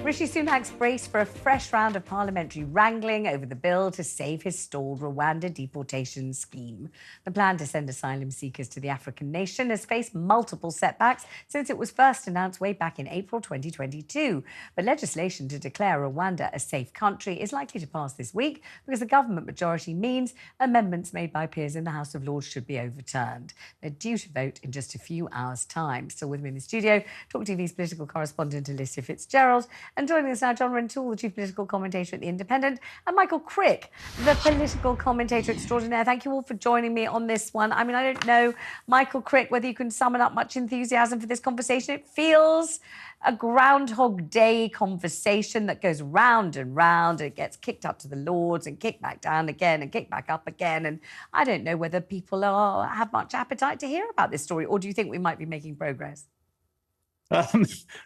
Rishi Sunak's braced for a fresh round of parliamentary wrangling over the bill to save his stalled Rwanda deportation scheme. The plan to send asylum seekers to the African nation has faced multiple setbacks since it was first announced way back in April 2022. But legislation to declare Rwanda a safe country is likely to pass this week because the government majority means amendments made by peers in the House of Lords should be overturned. They're due to vote in just a few hours' time. Still with me in the studio, TalkTV's political correspondent Alicia Fitzgerald. And joining us now, John Rentoul, the chief political commentator at The Independent, and Michael Crick, the political commentator extraordinaire. Thank you all for joining me on this one. I mean, I don't know, Michael Crick, whether you can summon up much enthusiasm for this conversation. It feels a Groundhog Day conversation that goes round and round, and it gets kicked up to the Lords and kicked back down again and kicked back up again. And I don't know whether people have much appetite to hear about this story, or do you think we might be making progress?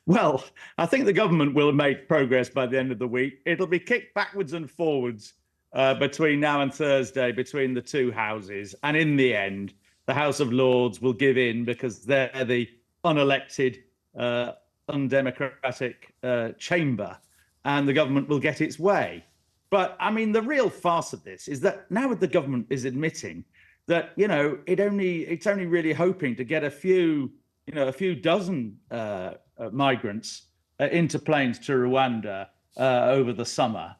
Well, I think the government will have made progress by the end of the week. It'll be kicked backwards and forwards between now and Thursday, between the two houses. And in the end, the House of Lords will give in because they're the unelected, undemocratic chamber, and the government will get its way. But, I mean, the real farce of this is that now the government is admitting that, you know, it's only really hoping to get a few dozen migrants into planes to Rwanda over the summer.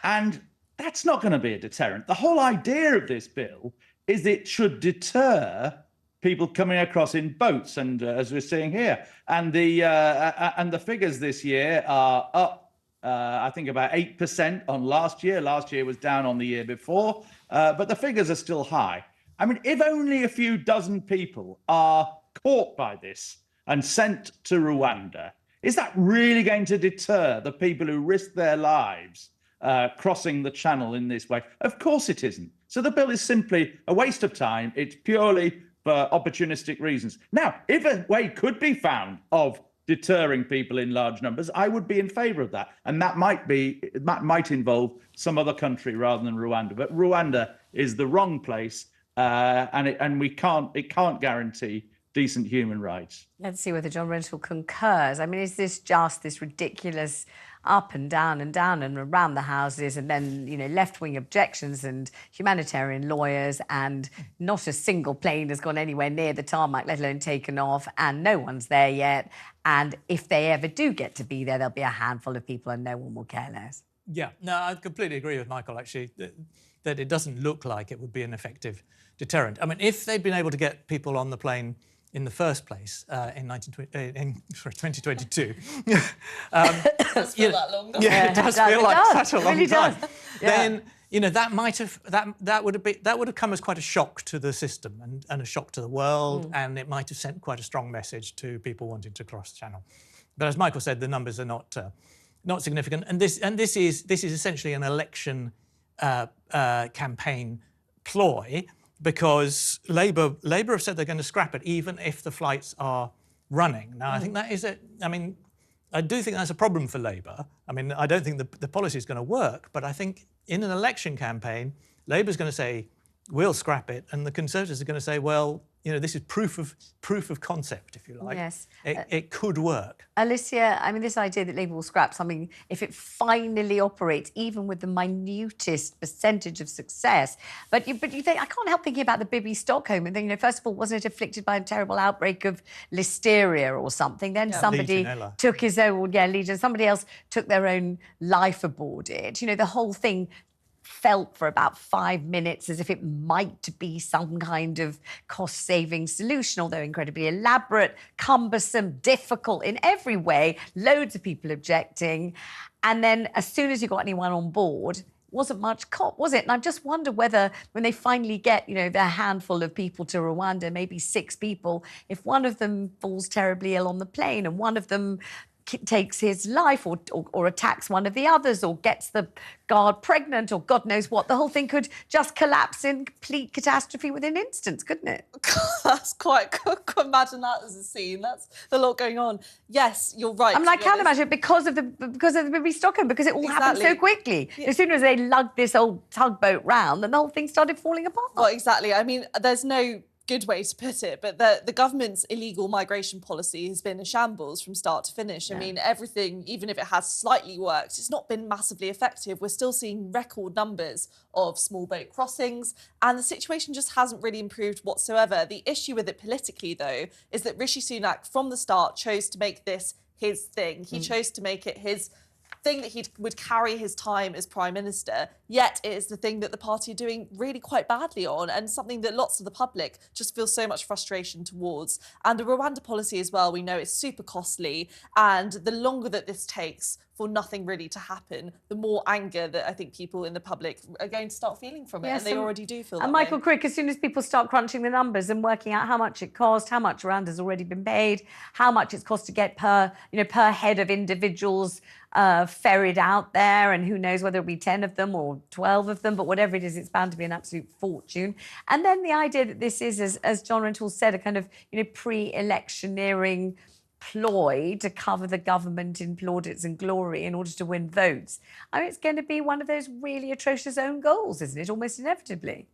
And that's not going to be a deterrent. The whole idea of this bill is it should deter people coming across in boats, and as we're seeing here. And the figures this year are up, I think, about 8% on last year. Last year was down on the year before, but the figures are still high. I mean, if only a few dozen people are caught by this and sent to Rwanda, is that really going to deter the people who risk their lives crossing the channel in this way? Of course it isn't. So the bill is simply a waste of time. It's purely for opportunistic reasons. Now, if a way could be found of deterring people in large numbers, I would be in favour of that. And that might involve some other country rather than Rwanda. But Rwanda is the wrong place, and it can't guarantee decent human rights. Let's see whether John Rentoul concurs. I mean, is this just this ridiculous up and down and around the houses, and then, you know, left-wing objections and humanitarian lawyers, and not a single plane has gone anywhere near the tarmac, let alone taken off, and no one's there yet. And if they ever do get to be there, there'll be a handful of people and no one will care less. Yeah, no, I completely agree with Michael, actually, that it doesn't look like it would be an effective deterrent. I mean, if they'd been able to get people on the plane in the first place in 2022. Does feel that long. Yeah, it does feel like such a long time. Yeah. Then, you know, that would have come as quite a shock to the system and a shock to the world, and it might have sent quite a strong message to people wanting to cross the channel. But as Michael said, the numbers are not significant, and this is essentially an election campaign ploy, because Labour have said they're going to scrap it even if the flights are running. Now, I think that is I do think that's a problem for Labour. I mean, I don't think the policy is going to work, but I think in an election campaign, Labour's going to say, we'll scrap it, and the Conservatives are going to say, well, you know, this is proof of concept, if you like. Yes. It could work. Alicia, I mean, this idea that Labour will scrap something if it finally operates, even with the minutest percentage of success. But you think, I can't help thinking about the Bibi Stockholm and thinking, you know, first of all, wasn't it afflicted by a terrible outbreak of listeria or something? Then somebody took his own, Legion, somebody else took their own life aboard it. You know, the whole thing felt for about 5 minutes as if it might be some kind of cost-saving solution, although incredibly elaborate, cumbersome, difficult in every way, loads of people objecting. And then as soon as you got anyone on board, wasn't much cop, was it? And I just wonder whether when they finally get, you know, their handful of people to Rwanda, maybe 6 people, if one of them falls terribly ill on the plane and one of them takes his life or attacks one of the others or gets the guard pregnant or God knows what, the whole thing could just collapse in complete catastrophe within instants, couldn't it? That's quite... Imagine that as a scene. That's a lot going on. Yes, you're right. I mean, I can imagine it because of the Bibi Stockholm, because it all happened so quickly. Yeah. As soon as they lugged this old tugboat round, then the whole thing started falling apart. Well, exactly. I mean, there's no good way to put it, but the government's illegal migration policy has been a shambles from start to finish. I mean, everything, even if it has slightly worked, it's not been massively effective. We're still seeing record numbers of small boat crossings, and the situation just hasn't really improved whatsoever. The issue with it politically, though, is that Rishi Sunak, from the start, chose to make this his thing. He chose to make it his thing that he would carry his time as Prime Minister, yet it is the thing that the party are doing really quite badly on, and something that lots of the public just feel so much frustration towards. And the Rwanda policy as well, we know it's super costly, and the longer that this takes for nothing really to happen, the more anger that I think people in the public are going to start feeling from it, and they already do feel that And Michael way. Crick, as soon as people start crunching the numbers and working out how much it cost, how much Rwanda's already been paid, how much it's cost to get per head of individuals ferried out there, and who knows whether it'll be 10 of them or 12 of them, but whatever it is, it's bound to be an absolute fortune. And then the idea that this is, as John Rentoul said, a kind of pre-electioneering ploy to cover the government in plaudits and glory in order to win votes. I mean, it's going to be one of those really atrocious own goals, isn't it? Almost inevitably.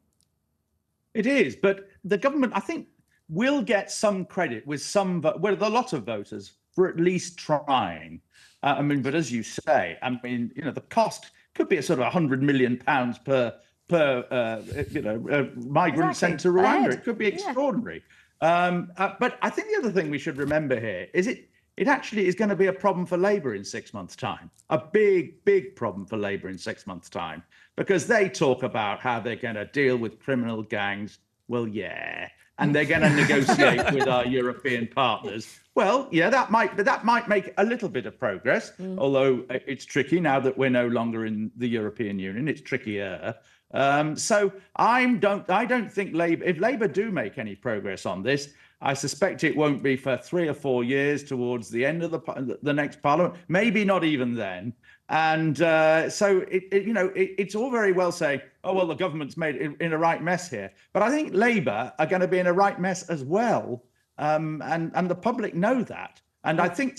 It is, but the government, I think, will get some credit with a lot of voters for at least trying. I mean, but as you say, I mean, the cost could be a sort of £100 million per migrant sent to Rwanda. It could be extraordinary. But I think the other thing we should remember here is it actually is going to be a problem for Labour in 6 months' time, a big problem for Labour in 6 months' time, because they talk about how they're going to deal with criminal gangs. Well, yeah, and they're going to negotiate with our European partners. Well, yeah, that might make a little bit of progress, although it's tricky now that we're no longer in the European Union. It's trickier. So I don't think Labour, if Labour do make any progress on this, I suspect it won't be for 3 or 4 years towards the end of the next Parliament, maybe not even then. And so it's all very well saying, oh, well, the government's made it in a right mess here. But I think Labour are going to be in a right mess as well. And the public know that. And I think,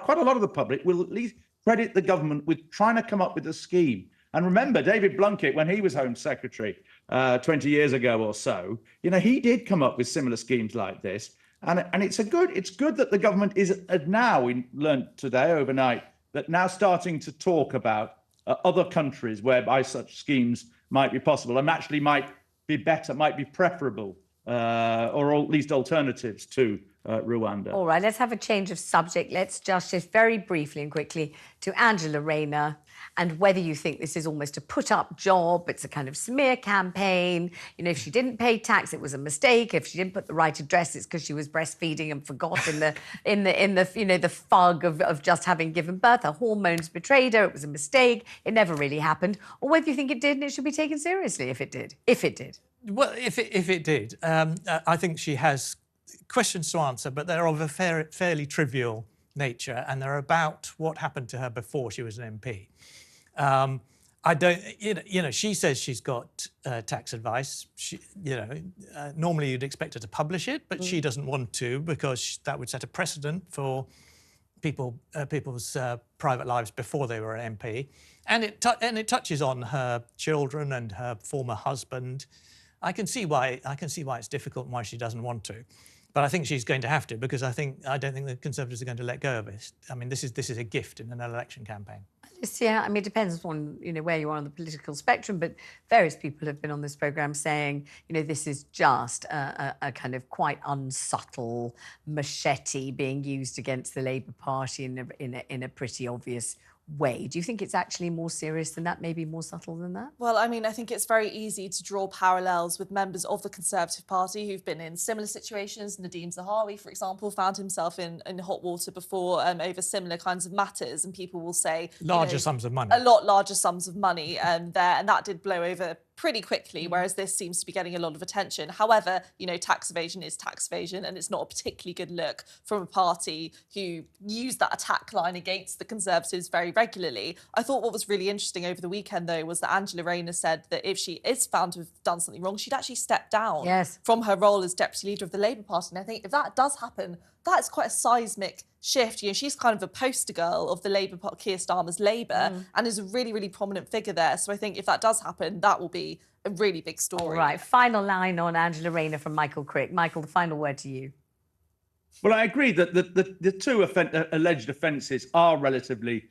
quite a lot of the public will at least credit the government with trying to come up with a scheme. And remember, David Blunkett, when he was Home Secretary 20 years ago or so, he did come up with similar schemes like this. And it's good that the government is now, we learned today overnight, that now starting to talk about other countries whereby such schemes might be possible and actually might be better, might be preferable, or at least alternatives to Rwanda. All right, let's have a change of subject. Let's just shift very briefly and quickly to Angela Raina, and whether you think this is almost a put-up job, it's a kind of smear campaign. If she didn't pay tax, it was a mistake. If she didn't put the right address, it's because she was breastfeeding and forgot in the fog of just having given birth. Her hormones betrayed her. It was a mistake. It never really happened. Or whether you think it did and it should be taken seriously if it did. If it did. Well, if it did, I think she has questions to answer, but they're of a fairly trivial nature, and they're about what happened to her before she was an MP. I don't, she says she's got tax advice. Normally you'd expect her to publish it, but she doesn't want to because that would set a precedent for people's private lives before they were an MP, and it touches on her children and her former husband. I can see why it's difficult and why she doesn't want to. But I think she's going to have to, because I don't think the Conservatives are going to let go of it. I mean, this is a gift in an election campaign. Yeah, I mean, it depends on where you are on the political spectrum, but various people have been on this programme saying, this is just a kind of quite unsubtle machete being used against the Labour Party in a pretty obvious way. Do you think it's actually more serious than that, maybe more subtle than that? Well, I mean, I think it's very easy to draw parallels with members of the Conservative Party who've been in similar situations. Nadeem Zahawi, for example, found himself in hot water before over similar kinds of matters, and people will say... Larger sums of money. A lot larger sums of money there, and that did blow over pretty quickly, whereas this seems to be getting a lot of attention. However, tax evasion is tax evasion, and it's not a particularly good look from a party who used that attack line against the Conservatives very regularly. I thought what was really interesting over the weekend, though, was that Angela Raina said that if she is found to have done something wrong, she'd actually step down from her role as Deputy Leader of the Labour Party. And I think if that does happen, that is quite a seismic shift. You know, she's kind of a poster girl of the Labour Party, Keir Starmer's Labour, and is a really, really prominent figure there. So I think if that does happen, that will be a really big story. All right, final line on Angela Raina from Michael Crick. Michael, the final word to you. Well, I agree that the two alleged offences are relatively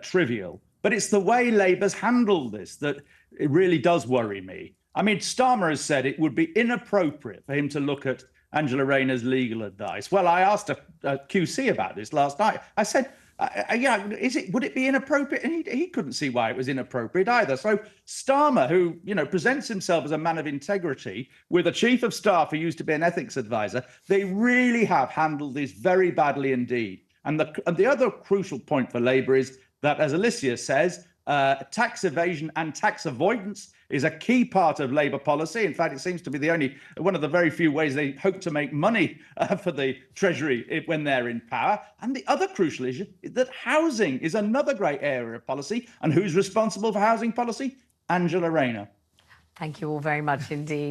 trivial, but it's the way Labour's handled this that it really does worry me. I mean, Starmer has said it would be inappropriate for him to look at Angela Raina's legal advice. Well, I asked a QC about this last night. I said, yeah, would it be inappropriate? And he couldn't see why it was inappropriate either. So Starmer, who, you know, presents himself as a man of integrity, with a chief of staff who used to be an ethics advisor, they really have handled this very badly indeed. And the other crucial point for Labour is that, as Alicia says, tax evasion and tax avoidance is a key part of Labour policy. In fact, it seems to be one of the very few ways they hope to make money for the Treasury when they're in power. And the other crucial issue is that housing is another great area of policy. And who's responsible for housing policy? Angela Raina. Thank you all very much indeed.